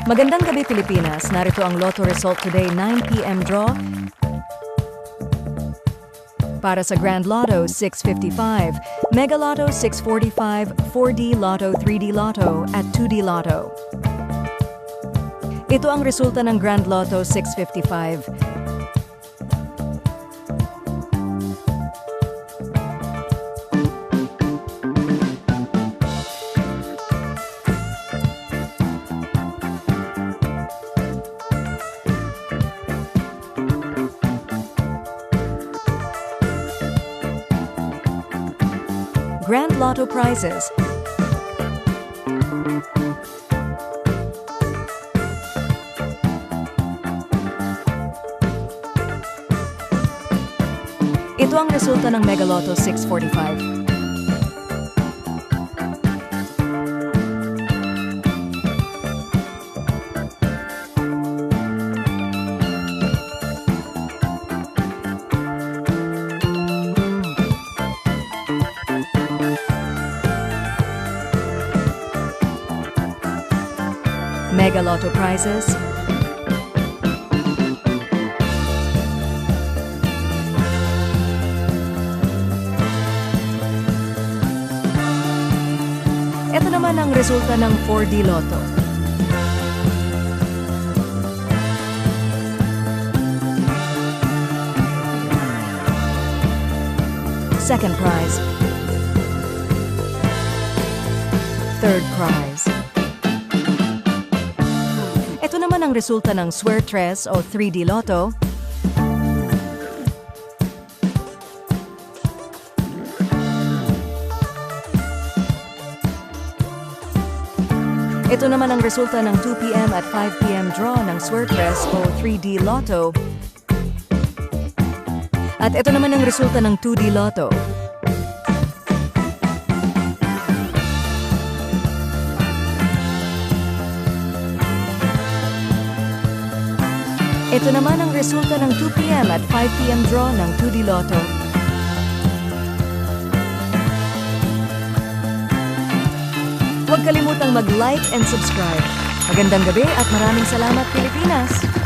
Magandang gabi Pilipinas, narito ang Lotto result today 9 p.m. draw. Para sa Grand Lotto 655, Mega Lotto 645, 4D Lotto, 3D Lotto at 2D Lotto. Ito ang resulta ng Grand Lotto 655. Grand Lotto prizes. Ito ang resulta ng Mega Lotto 645. Mega Lotto prizes. Ito naman ang resulta ng 4D Lotto. Second prize. Third prize. Ito naman ang resulta ng Suertres o 3D Lotto. Ito naman ang resulta ng 2 p.m. at 5 p.m. draw ng Suertres o 3D Lotto. At ito naman ang resulta ng 2D Lotto. Ito naman ang resulta ng 2 p.m. at 5 p.m. draw ng 2D Lotto. Huwag kalimutang mag-like and subscribe. Magandang gabi at maraming salamat Pilipinas!